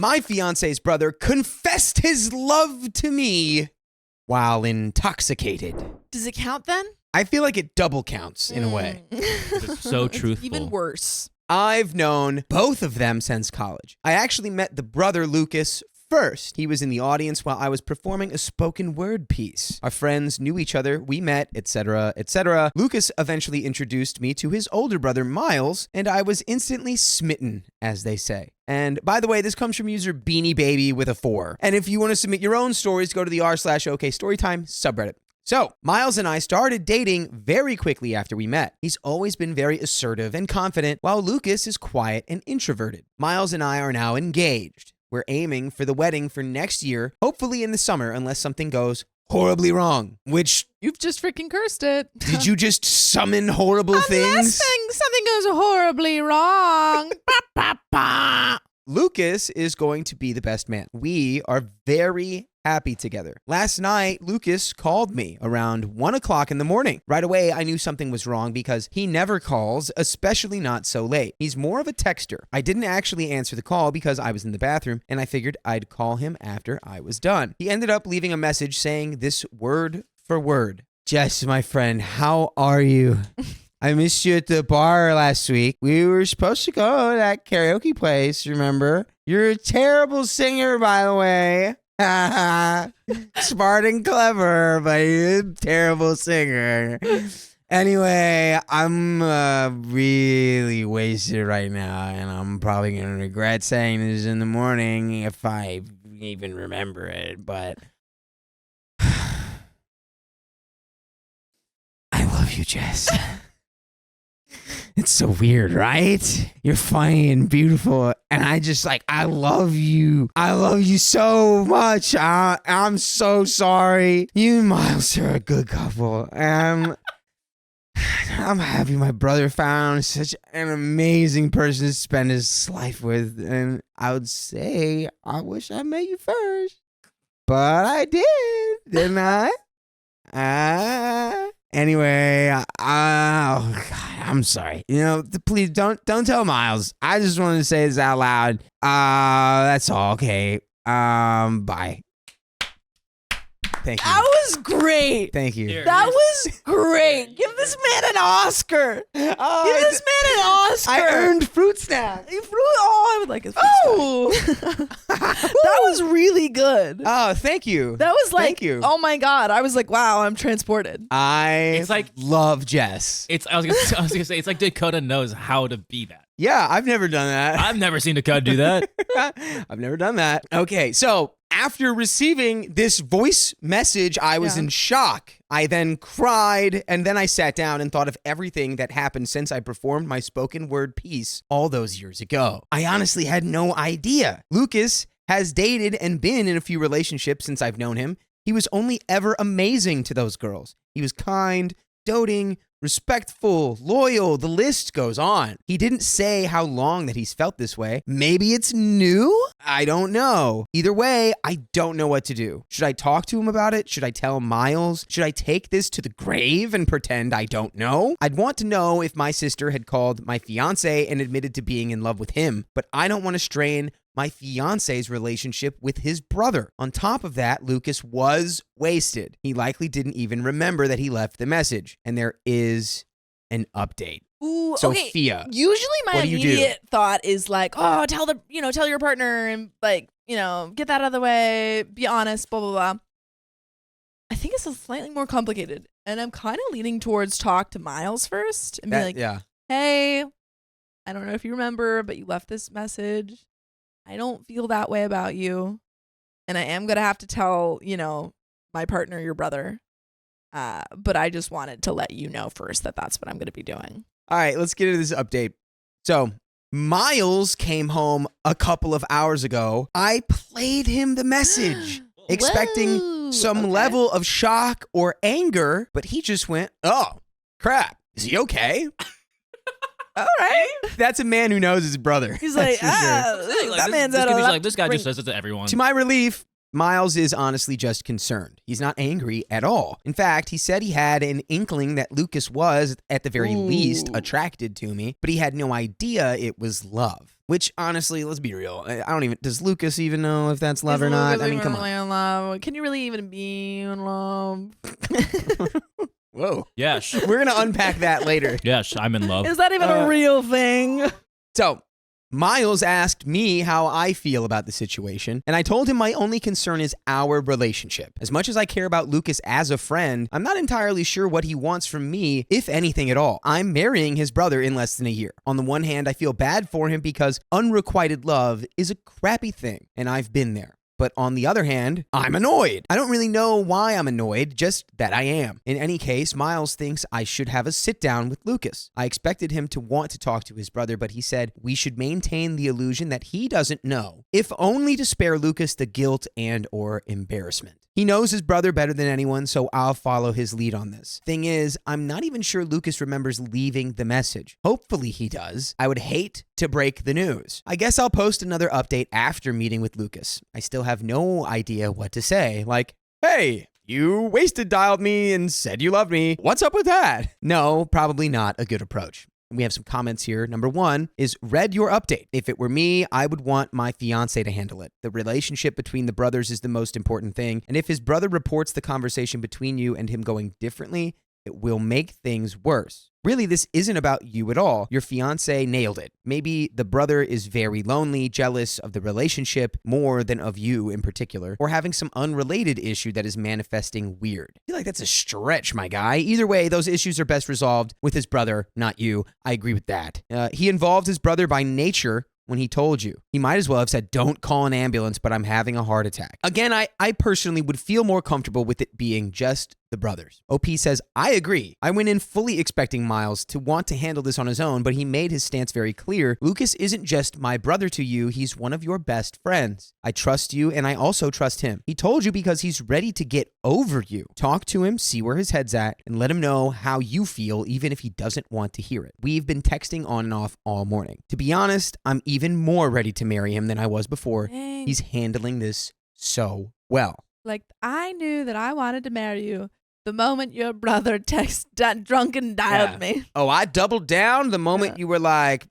My fiance's brother confessed his love to me while intoxicated. Does it count then? I feel like it double counts in a way. It's so truthful. Even worse. I've known both of them since college. I actually met the brother Lucas first. He was in the audience while I was performing a spoken word piece. Our friends knew each other, we met, etc., etc. Lucas eventually introduced me to his older brother Miles, and I was instantly smitten, as they say. And by the way, this comes from user Beanie Baby with a 4. And if you want to submit your own stories, go to the r/OKStorytime subreddit. So, Miles and I started dating very quickly after we met. He's always been very assertive and confident, while Lucas is quiet and introverted. Miles and I are now engaged. We're aiming for the wedding for next year, hopefully in the summer, unless something goes horribly wrong. Which, You've just freaking cursed it. did you just summon horrible things? Unless something goes horribly wrong. Ba, ba, ba. Lucas is going to be the best man. We are very happy together. Last night, Lucas called me around 1 o'clock in the morning. Right away, I knew something was wrong because he never calls, especially not so late. He's more of a texter. I didn't actually answer the call because I was in the bathroom, and I figured I'd call him after I was done. He ended up leaving a message saying this word for word. Jess, my friend, how are you? I missed you at the bar last week. We were supposed to go to that karaoke place, remember? You're a terrible singer, by the way. Smart and clever, but you're a terrible singer. Anyway, I'm really wasted right now, and I'm probably going to regret saying this in the morning if I even remember it, but I love you, Jess. It's so weird, right? You're funny and beautiful, and I love you. I love you so much. I'm so sorry. You and Miles are a good couple. I'm happy my brother found such an amazing person to spend his life with, and I would say I wish I met you first, but I did, didn't I? Anyway, oh God, I'm sorry. Please don't tell Miles. I just wanted to say this out loud. That's all. Okay. Bye. Thank you. That was great. Thank you. That was great. Give this man an Oscar. Give this man an Oscar. I earned fruit snacks. I would like a fruit snack. That was really good. Oh, thank you. That was like, thank you. Oh my God. I was like, wow, I'm transported. It's like love Jess. I was gonna say it's like Dakota knows how to be that. Yeah, I've never done that. I've never seen Dakota do that. I've never done that. Okay, so after receiving this voice message, I was in shock. I then cried, and then I sat down and thought of everything that happened since I performed my spoken word piece all those years ago. I honestly had no idea. Lucas has dated and been in a few relationships since I've known him. He was only ever amazing to those girls. He was kind, doting, respectful, loyal, the list goes on. He didn't say how long that he's felt this way. Maybe it's new? I don't know. Either way, I don't know what to do. Should I talk to him about it? Should I tell Miles? Should I take this to the grave and pretend I don't know? I'd want to know if my sister had called my fiance and admitted to being in love with him, but I don't want to strain my fiance's relationship with his brother. On top of that, Lucas was wasted. He likely didn't even remember that he left the message. And there is an update. Ooh, Sophia. Okay. Usually my what do you do? immediate thought is like, oh, tell your partner and like, get that out of the way, be honest, blah, blah, blah. I think it's slightly more complicated. And I'm kind of leaning towards talk to Miles first and be like, hey, I don't know if you remember, but you left this message. I don't feel that way about you. And I am going to have to tell, my partner, your brother. But I just wanted to let you know first that that's what I'm going to be doing. All right, let's get into this update. So, Miles came home a couple of hours ago. I played him the message, expecting some level of shock or anger, but he just went, oh, crap. Is he okay? All right. That's a man who knows his brother. He's like, that man's out of this guy just says it to everyone. To my relief, Miles is honestly just concerned. He's not angry at all. In fact, he said he had an inkling that Lucas was, at the very least, attracted to me, but he had no idea it was love. Which, honestly, let's be real. I don't even... Does Lucas even know if that's love or not? I mean, come on. In love? Can you really even be in love? Whoa. Yes. We're going to unpack that later. Yes, I'm in love. Is that even a real thing? So, Miles asked me how I feel about the situation, and I told him my only concern is our relationship. As much as I care about Lucas as a friend, I'm not entirely sure what he wants from me, if anything at all. I'm marrying his brother in less than a year. On the one hand, I feel bad for him because unrequited love is a crappy thing, and I've been there. But on the other hand, I'm annoyed. I don't really know why I'm annoyed, just that I am. In any case, Miles thinks I should have a sit down with Lucas. I expected him to want to talk to his brother, but he said we should maintain the illusion that he doesn't know, if only to spare Lucas the guilt and or embarrassment. He knows his brother better than anyone, so I'll follow his lead on this. Thing is, I'm not even sure Lucas remembers leaving the message. Hopefully he does. I would hate to break the news. I guess I'll post another update after meeting with Lucas. I still have no idea what to say. Like, hey, you wasted dialed me and said you loved me. What's up with that? No, probably not a good approach. We have some comments here. Number 1 is read your update. If it were me, I would want my fiance to handle it. The relationship between the brothers is the most important thing. And if his brother reports the conversation between you and him going differently, it will make things worse. Really, this isn't about you at all. Your fiance nailed it. Maybe the brother is very lonely, jealous of the relationship more than of you in particular, or having some unrelated issue that is manifesting weird. I feel like that's a stretch, my guy. Either way, those issues are best resolved with his brother, not you. I agree with that. He involved his brother by nature when he told you. He might as well have said, don't call an ambulance, but I'm having a heart attack. Again, I personally would feel more comfortable with it being just the brothers. OP says, I agree. I went in fully expecting Miles to want to handle this on his own, but he made his stance very clear. Lucas isn't just my brother to you, he's one of your best friends. I trust you, and I also trust him. He told you because he's ready to get over you. Talk to him, see where his head's at, and let him know how you feel, even if he doesn't want to hear it. We've been texting on and off all morning. To be honest, I'm even more ready to marry him than I was before. Dang. He's handling this so well. Like, I knew that I wanted to marry you the moment your brother drunken dialed me. Oh, I doubled down the moment you were like,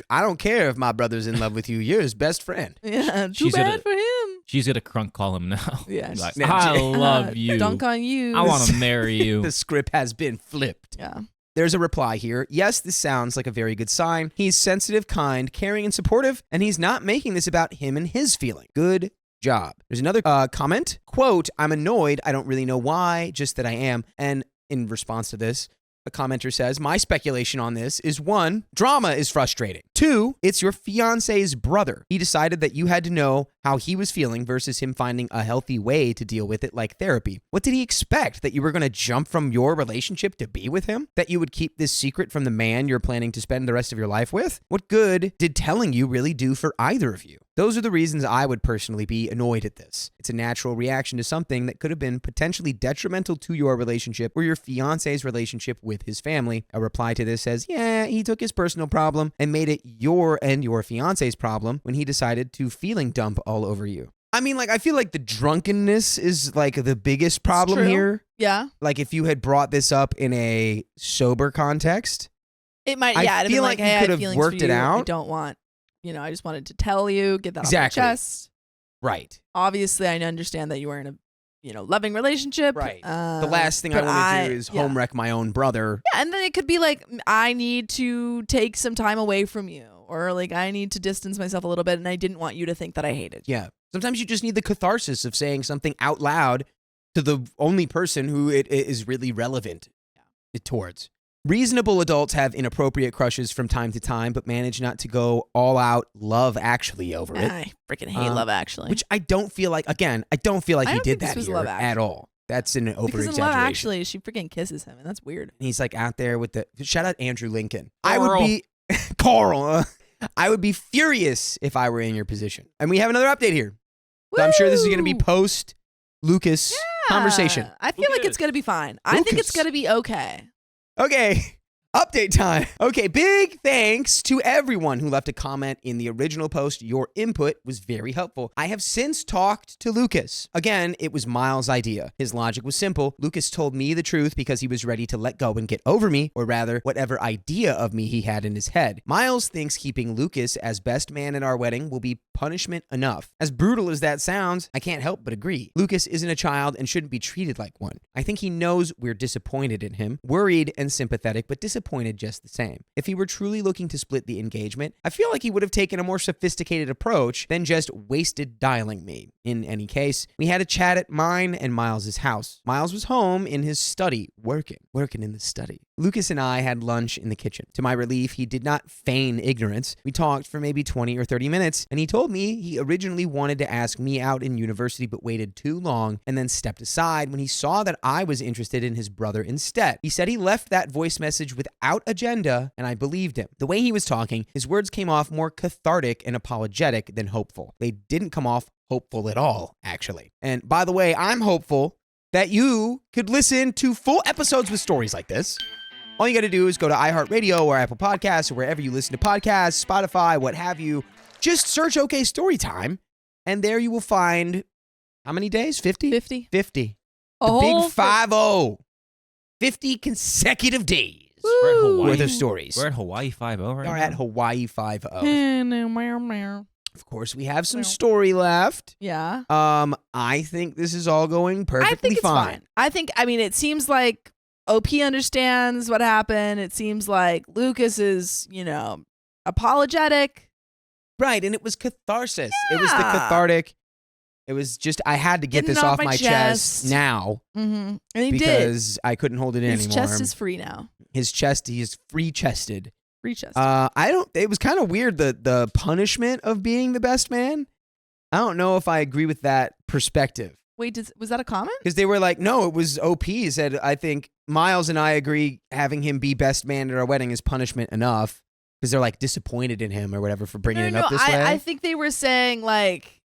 I don't care if my brother's in love with you. You're his best friend. Yeah, too bad for him. She's gonna crunk call him now. Yeah. Like, I love you. Dunk on you. I want to marry you. The script has been flipped. Yeah. There's a reply here. Yes, this sounds like a very good sign. He's sensitive, kind, caring, and supportive, and he's not making this about him and his feeling. Good job. There's another comment. Quote, I'm annoyed. I don't really know why, just that I am. And in response to this, a commenter says, my speculation on this is 1, drama is frustrating. 2, it's your fiance's brother. He decided that you had to know how he was feeling versus him finding a healthy way to deal with it, like therapy. What did he expect? That you were going to jump from your relationship to be with him? That you would keep this secret from the man you're planning to spend the rest of your life with? What good did telling you really do for either of you? Those are the reasons I would personally be annoyed at this. It's a natural reaction to something that could have been potentially detrimental to your relationship or your fiance's relationship with his family. A reply to this says, yeah, he took his personal problem and made it your and your fiance's problem when he decided to feeling dump all over you. I mean, like, I feel like the drunkenness is like the biggest problem here. Yeah. Like, if you had brought this up in a sober context, it might, I feel like hey, you could have worked it out. I don't want, I just wanted to tell you, get that Exactly. off my chest. Right. Obviously, I understand that you were in a, loving relationship. Right. The last thing I want to do is home wreck my own brother. Yeah, and then it could be like, I need to take some time away from you, or like I need to distance myself a little bit, and I didn't want you to think that I hated you. Yeah. Sometimes you just need the catharsis of saying something out loud to the only person who it is really relevant towards. Reasonable adults have inappropriate crushes from time to time, but manage not to go all out Love Actually over it. I freaking hate Love Actually. Which I don't feel like, again, he did that here at all. That's an over-exaggeration. Because in Love Actually, she freaking kisses him, and that's weird. And he's like out there with shout out Andrew Lincoln. I would be, Carl, I would be furious if I were in your position. And we have another update here. So I'm sure this is going to be post-Lucas conversation. I feel like it's going to be fine. I think it's going to be okay. Okay. Update time. Okay, big thanks to everyone who left a comment in the original post. Your input was very helpful. I have since talked to Lucas. Again, it was Miles' idea. His logic was simple. Lucas told me the truth because he was ready to let go and get over me, or rather, whatever idea of me he had in his head. Miles thinks keeping Lucas as best man at our wedding will be punishment enough. As brutal as that sounds, I can't help but agree. Lucas isn't a child and shouldn't be treated like one. I think he knows we're disappointed in him, worried and sympathetic, but disappointed just the same. If he were truly looking to split the engagement, I feel like he would have taken a more sophisticated approach than just wasted dialing me. In any case, we had a chat at mine and Miles' house. Miles was home in his study, working in the study. Lucas and I had lunch in the kitchen. To my relief, he did not feign ignorance. We talked for maybe 20 or 30 minutes, and he told me he originally wanted to ask me out in university but waited too long and then stepped aside when he saw that I was interested in his brother instead. He said he left that voice message without agenda, and I believed him. The way he was talking, his words came off more cathartic and apologetic than hopeful. They didn't come off hopeful at all, actually. And by the way, I'm hopeful that you could listen to full episodes with stories like this. All you got to do is go to iHeartRadio or Apple Podcasts or wherever you listen to podcasts, Spotify, what have you. Just search OK Storytime, and there you will find, how many days? 50? 50. 50. A The whole big 50. 50 consecutive days We're at Hawaii. worth of stories. We're at Hawaii 5-0 right We're now. at Hawaii 5-0. Yeah. Of course, we have some story left. Yeah. I think this is all going perfectly I think it's fine. I mean, it seems like OP understands what happened. It seems like Lucas is, apologetic. Right, and it was catharsis. It was the Yeah. cathartic. It was just, I had to get Getting this it off my chest now Mm-hmm. And he did. because I couldn't hold it in His anymore. chest is free now. His chest, he is free-chested. Free chest. It was kind of weird, the punishment of being the best man. I don't know if I agree with that perspective. Wait, was that a comment? Because they were like, no, it was OP. He said, I think Miles and I agree having him be best man at our wedding is punishment enough. Because they're like disappointed in him or whatever for bringing it up this way. I think they were saying like,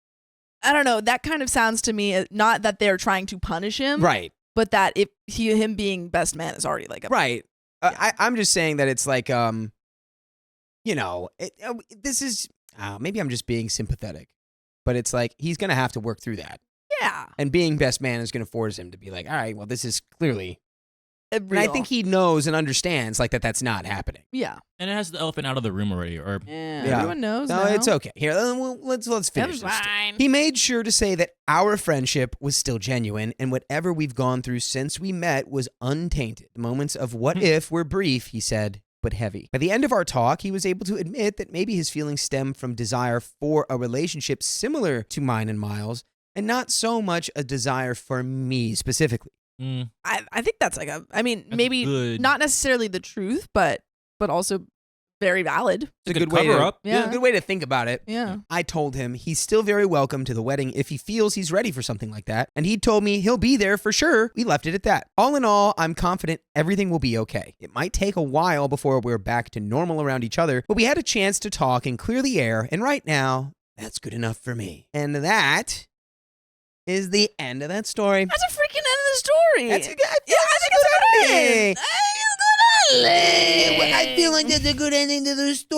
I don't know. That kind of sounds to me not that they're trying to punish him, Right. but that if him being best man is already like a Right. Yeah. I'm just saying that it's like, this is, maybe I'm just being sympathetic. But it's like, he's going to have to work through that. Yeah. And being best man is going to force him to be like, all right, well, this is clearly. And I Real. think he knows and understands like that's not happening. Yeah. And it has the elephant out of the room already. Or Yeah. Yeah. Everyone knows. No, now. it's okay. Here, let's finish this. fine. He made sure to say that our friendship was still genuine and whatever we've gone through since we met was untainted. Moments of what if were brief, he said, but heavy. By the end of our talk, he was able to admit that maybe his feelings stem from desire for a relationship similar to mine and Miles, and not so much a desire for me specifically. I think that's like maybe good. not necessarily the truth, but also very valid. It's a good good way cover to, up. Yeah. a good way to think about it. Yeah. I told him he's still very welcome to the wedding if he feels he's ready for something like that, and he told me he'll be there for sure. We left it at that. All in all, I'm confident everything will be okay. It might take a while before we're back to normal around each other, but we had a chance to talk and clear the air, and right now, that's good enough for me. And that is the end of that story. That's a freaking end of the story. That's a good, yeah, I think it's a good ending. I feel like that's a good ending to the story.